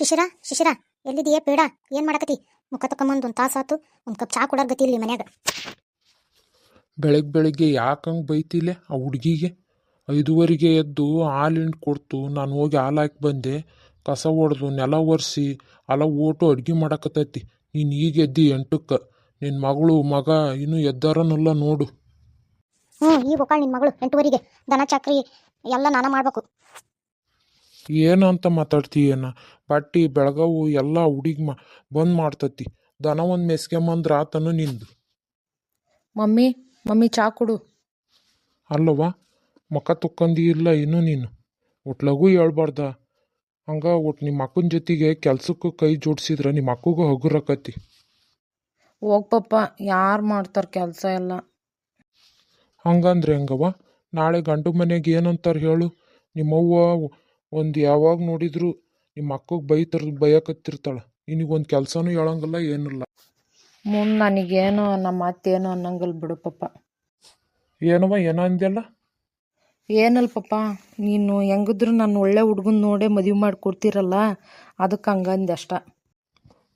ಶಿಶಿರ ಶಿಶಿರ ಎಲ್ಲಿದೆಯೇ ಬೇಡ ಏನು ಮಾಡಕತ್ತಿ? ಮುಖ ತಕೊಂಬಂದು ಒಂದು ತಾಸಾತು, ಒಂದು ಕಪ್ ಚಾ ಕೊಡೋರ್ ಗತಿ ಇಲ್ಲಿ ಮನ್ಯಾಗ. ಬೆಳಗ್ಗೆ ಯಾಕಂಗೆ ಬೈತಿಲೆ ಆ ಹುಡುಗಿಗೆ? 5:30ಗೆ ಎದ್ದು ಹಾಲಿಂಡು ಕೊಡ್ತು, ನಾನು ಹೋಗಿ ಹಾಲು ಹಾಕಿ ಬಂದೆ, ಕಸ ಹೊಡೆದು ನೆಲ ಒರೆಸಿ ಅಲ್ಲ ಓಟು ಅಡುಗೆ ಮಾಡಕತ್ತೈತಿ. ನೀನು ಈಗ ಎದ್ದು 8ಕ್ಕೆ, ನಿನ್ನ ಮಗಳು ಮಗ ಇನ್ನೂ ಎದ್ದಾರನಲ್ಲ ನೋಡು. ಈಗ ಹೋಗಾಳ ನಿನ್ನ ಮಗಳು 8:30ಗೆ. ದನ ಚಕ್ರಿ ಎಲ್ಲ ನಾನ ಮಾಡ್ಬೇಕು. ಏನಂತ ಮಾತಾಡ್ತೀಯೇನ? ಬಟ್ಟಿ ಬೆಳಗಾವು ಎಲ್ಲ ಹುಡುಗಿ ಬಂದ್ ಮಾಡ್ತತಿ. ದನ ಒಂದು ಮೆಸ್ಕೊಂಬಂದ್ರೆ ಆತನು ನಿಂದು. ಮಮ್ಮಿ ಚಾ ಕೊಡು. ಅಲ್ಲವಾ ಮುಖ ತುಕ್ಕಂದಿ ಇಲ್ಲ ಇನ್ನೂ ನೀನು. ಒಟ್ಟು ಲಘು ಹೇಳ್ಬಾರ್ದ ಹಂಗೆ. ಒಟ್ಟು ನಿಮ್ಮ ಅಕ್ಕನ ಜೊತೆಗೆ ಕೆಲ್ಸಕ್ಕೂ ಕೈ ಜೋಡಿಸಿದ್ರೆ ನಿಮ್ಮ ಅಕ್ಕಗೂ ಹಗುರಕತಿ. ಹೋಗ್ಪಪ್ಪ, ಯಾರು ಮಾಡ್ತಾರೆ ಕೆಲಸ ಎಲ್ಲ? ಹಂಗಂದ್ರೆ ಹೆಂಗವ? ನಾಳೆ ಗಂಡು ಮನೆಗೆ ಏನಂತಾರೆ ಹೇಳು? ನಿಮ್ಮವ್ವ ಒಂದು ಯಾವಾಗ ನೋಡಿದ್ರು ನಿಮ್ಮ ಅಕ್ಕಗೆ ಬಯಕತ್ತಿರ್ತಾಳೆ. ನಿನಗೊಂದು ಕೆಲಸನೂ ಹೇಳಂಗಿಲ್ಲ ಏನಿಲ್ಲ. ಮುಂದೆ ನನಗೇನೋ ನಮ್ಮ ಮಾತೇನೋ ಅನ್ನಂಗಲ್ ಬಿಡು ಪಪ್ಪ. ಏನವ ಏನೋ ಅಂದೆಲ್ಲ? ಏನಲ್ಲ ಪಪ್ಪ, ನೀನು ಹೆಂಗಿದ್ರು ನಾನು ಒಳ್ಳೆ ಹುಡುಗನ ನೋಡೇ ಮದುವೆ ಮಾಡಿ ಕೊಡ್ತೀರಲ್ಲ, ಅದಕ್ಕೆ ಹಂಗಂದೆ ಅಷ್ಟ.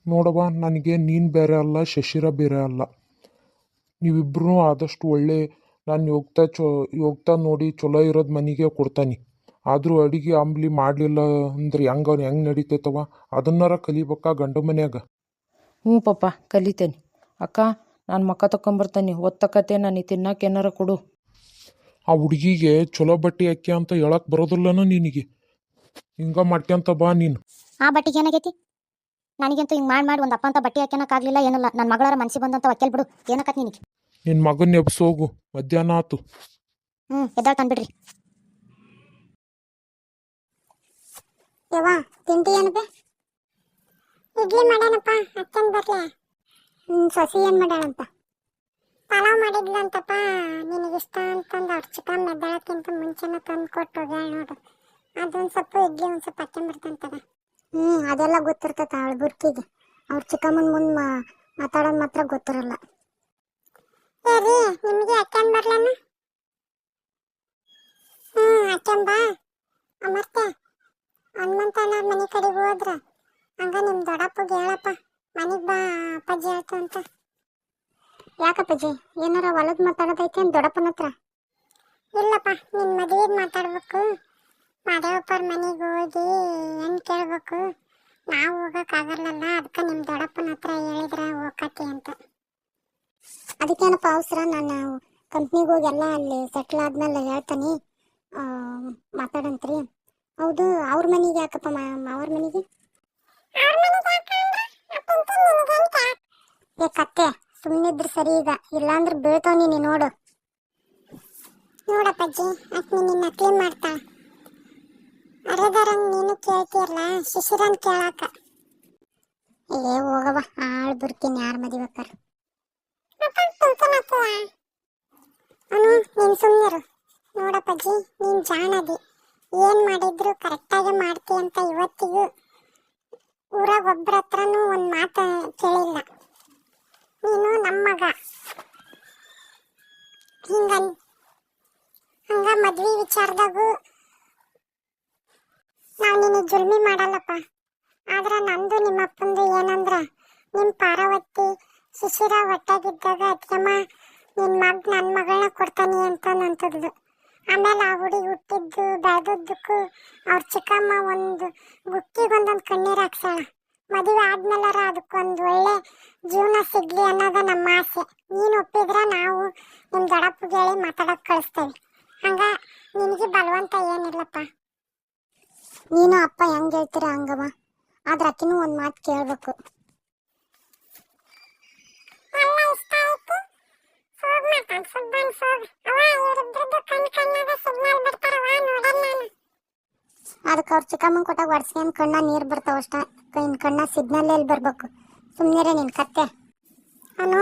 ನೋಡವ, ನನಗೆ ನೀನು ಬೇರೆ ಅಲ್ಲ, ಶಶಿರ ಬೇರೆ ಅಲ್ಲ. ನೀವಿಬ್ರು ಆದಷ್ಟು ಒಳ್ಳೆ, ನಾನು ಹೋಗ್ತಾ ನೋಡಿ ಚಲೋ ಇರೋದು ಮನೆಗೆ ಕೊಡ್ತಾನೆ. ಆದರೂ ಅಡುಗೆ ಅಂಬ್ಲಿ ಮಾಡಲಿಲ್ಲ ಅಂದ್ರೆ ಹೆಂಗೆ ನಡೀತೈತವ? ಅದನ್ನಾರ ಕಲಿಬೇಕಾ ಗಂಡು ಮನ್ಯಾಗ? ಹ್ಞೂ ಪಪ್ಪ, ಕಲಿತೇನೆ. ಅಕ್ಕ, ನಾನು ಮಕ್ಕ ತಗೊಂಬರ್ತಾನೆ, ಒತ್ತಕತೆ ನನಗೆ ತಿನ್ನಕ್ಕೆ ಏನಾರ ಕೊಡು. ಆ ಹುಡುಗಿಗೆ ಚಲೋ ಬಟ್ಟೆ ಹಾಕಿ ಅಂತ ಹೇಳಕ್ಕೆ ಬರೋದಿಲ್ಲನ ನಿನಗೆ? ಹಿಂಗೆ ಮಾಡ್ಕೊಂತ ಬಾ ನೀನು. ಆ ಬಟ್ಟಿಗೆ ಏನಾಗೈತಿ? ನನಗಂತೂ ಹಿಂಗೆ ಮಾಡಿ ಒಂದು ಅಪ್ಪ ಅಂತ ಬಟ್ಟೆ ಹಾಕ್ಯನಕ್ಕಾಗಲಿಲ್ಲ ಏನಿಲ್ಲ. ನನ್ನ ಮಗಳರ ಮನಸ್ಸಿಗೆ ಬಂದಂತ ಒಕ್ಕಲ್ ಬಿಡು. ಏನಕತ್ ನಿನಗೆ? ನಿನ್ನ ಮಗನ ಎಬ್ಸೋಗು, ಮಧ್ಯಾಹ್ನ ಆತು. ಎದ್ದಾಳ್ ತಂದ್ಬಿಡ್ರಿ. ಯವ್ವ ತಿಂಡಿ ಏನಪ್ಪ? ಇಡ್ಲಿ ಮಾಡ್ಯಾನಪ್ಪ, ಅಕ್ಕನ್ ಬರ್ಲೆ. ಸಸಿ ಏನು ಮಾಡ್ಯಾಳಂತ? ಪಲಾವ್ ಮಾಡಿದ್ಲಂತಪ್ಪ, ನಿನಗಿಷ್ಟ ಅಂತಂದು ಅವ್ರ ಚಿಕನ್ ಮೆದ್ದಾಳಕ್ಕಿಂತ ಮುಂಚೆನ ತಂದು ಕೊಟ್ಟು ಹೋಗ್ಯಾಳ ನೋಡು. ಅದೊಂದು ಸ್ವಲ್ಪ ಇಡ್ಲಿ ಒಂದು ಸ್ವಲ್ಪ ಹಾಕ್ಯಂಬರ್ತಂತದ. ಅದೆಲ್ಲ ಗೊತ್ತಿರ್ತೈತ ಅವಳ ಬುರ್ಕಿಗೆ. ಅವ್ರ ಚಿಕ್ಕಮ್ಮನ ಮುಂದೆ ಮಾತಾಡೋದು ಮಾತ್ರ ಗೊತ್ತಿರಲ್ಲ. ರೀ, ನಿಮಗೆ ಹಾಕ್ಯಂಡ್ ಬರ್ಲನ? ಹಾಕ್ಯಂಬ. ಅಮರ್ತೆ, ಹನುಮಂತನ ಮನೆ ಕಡೆಗೆ ಹೋದ್ರ ಹಂಗ ನಿಮ್ಮ ದೊಡ್ಡಪ್ಪಗೆ ಹೇಳಪ್ಪ, ಮನೆಗೆ ಬಾ ಅಪ್ಪಾಜಿ ಹೇಳ್ತು ಅಂತ. ಯಾಕಪ್ಪಾಜಿ, ಏನಾರ ಹೊಲದ್ ಮಾತಾಡೋದೈತೆ ಅಂತ ದೊಡ್ಡಪ್ಪನ ಹತ್ರ? ಇಲ್ಲಪ್ಪ, ನಿನ್ನ ಮದುವೆಗೆ ಮಾತಾಡ್ಬೇಕು. ಮಾದೇವಪ್ಪರ ಮನೆಗೆ ಹೋಗಿ ಹೆಣ್ಣು ಕೇಳ್ಬೇಕು. ನಾವು ಹೋಗೋಕ್ಕಾಗಲ್ಲಲ್ಲ, ಅದಕ್ಕೆ ನಿಮ್ಮ ದೊಡ್ಡಪ್ಪನ ಹತ್ರ ಹೇಳಿದ್ರೆ ಹೋಗತಿ ಅಂತ. ಅದಕ್ಕೇನಪ್ಪ ಅವಸರ? ನಾನು ಕಂಪ್ನಿಗೆ ಹೋಗಿ ಎಲ್ಲ ಅಲ್ಲಿ ಸೆಟ್ಲ್ ಆದ್ಮೇಲೆ ಹೇಳ್ತಾನೆ, ಮಾತಾಡಂತ್ರಿ. ಹೌದು, ಅವ್ರ ಮನೆಗೆ ಯಾಕಪ್ಪ? ಅವ್ರ ಮನೆಗೆ ಕತ್ತೆ ಸುಮ್ಮನಿದ್ರು ಸರಿ. ಈಗ ಇಲ್ಲಾಂದ್ರೆ ಬೀಳ್ತಾವ ನೀನು ನೋಡು. ನೋಡಪ್ಪಜ್ಜಿ, ಅಕ್ಕ ನಿನ್ನ ನಕಲಿ ಮಾಡ್ತಾ ಅರೆದಾರಂಗೆ ನೀನು ಕೇಳ್ತೀರಲ್ಲ, ಶಿಶಿರನ್ ಕೇಳಾಕ. ಹೋಗವ, ಆಳ್ ಬರ್ತೀನಿ ಯಾರು ಮದಿಬೇಕಾರ. ನೀನು ಸುಮ್ಮನಿರು. ನೋಡಪ್ಪಜ್ಜಿ, ನೀನು ಜಾಣದಿ, ಏನು ಮಾಡಿದ್ರು ಕರೆಕ್ಟಾಗಿ ಮಾಡ್ತಿ ಅಂತ ಇವತ್ತಿಗೂ ಊರಾಗ ಒಬ್ಬರ ಹತ್ರನೂ ಒಂದು ಮಾತು ಕೇಳಿಲ್ಲ. ನೀನು ನಮ್ಮ ಮಗ, ಹಂಗ ಮದ್ವೆ ವಿಚಾರದಾಗೂ ನಾವು ನಿನಗೆ ಜುಲ್ಮಿ ಮಾಡಲ್ಲಪ್ಪ. ಆದ್ರೆ ನಂದು ನಿಮ್ಮ ಅಪ್ಪಂದು ಏನಂದ್ರ, ನಿಮ್ಮ ಪಾರ್ವತಿ ಶಿಶಿರ ಹೊಟ್ಟಾಗಿದ್ದಾಗ ಅತ್ಯಮ್ಮ ನನ್ನ ಮಗಳನ್ನ ಕೊಡ್ತಾನೆ ಅಂತ ನಂತದ್ಲು. ಆಮೇಲೆ ಆ ಹುಡುಗಿ ಹುಟ್ಟಿದ್ದು ಬೆಳೆದದ್ದಕ್ಕೂ ಅವ್ರ ಚಿಕ್ಕಮ್ಮ ಒಂದು ಬುಕ್ಕಿಗೊಂದೊಂದು ಕಣ್ಣೀರು ಹಾಕ್ಸಾಳ. ಮದುವೆ ಆದ್ಮೇಲಾರ ಅದಕ್ಕೊಂದು ಒಳ್ಳೆ ಜೀವನ ಸಿಗ್ಲಿ ಅನ್ನೋದ ನಮ್ಮ ಆಸೆ. ನೀನು ಒಪ್ಪಿದ್ರೆ ನಾವು ನಿಮ್ಮ ದೊಡ್ಡಪ್ಪಗೆ ಹೇಳಿ ಮಾತಾಡೋಕೆ ಕಳಿಸ್ತೇವೆ. ಹಂಗ ನಿನಗೆ ಬಲವಂತ ಏನಿಲ್ಲಪ್ಪ. ನೀನು ಅಪ್ಪ ಹೆಂಗೆ ಹೇಳ್ತೀರ ಹಂಗವ. ಆದ್ರೆ ಅಕ್ಕಿನೂ ಒಂದು ಮಾತು ಕೇಳಬೇಕು. ಎಲ್ಲ ಇಷ್ಟ ಆಯ್ತು, ಸೋಗ್ ಮಾತಾಡ್, ಸುಬ್ಬನ್ ಸೋಗ್. ಅವ ಇವರಿಬ್ರದ್ದು ಕಣ್ಣಾಗ ಸಿಗ್ನಲ್ ಬಿಡ್ತಾರವ, ನೋಡಲ್ಲ ನಾನು. ಅದಕ್ಕೆ ಅವ್ರ ಚಿಕ್ಕಮ್ಮನ ಕೊಟ್ಟಾಗ ಒಡ್ಸ್ಕೊಂಡು ಕಣ್ಣ ನೀರು ಬರ್ತಾವ ಅಷ್ಟ. ಕಣ್ಣ ಸಿಗ್ನಲ್ ಎಲ್ಲಿ ಬರ್ಬೇಕು? ಸುಮ್ಮನೆ ನಿನ್ ಕತ್ತೆ. ಅನು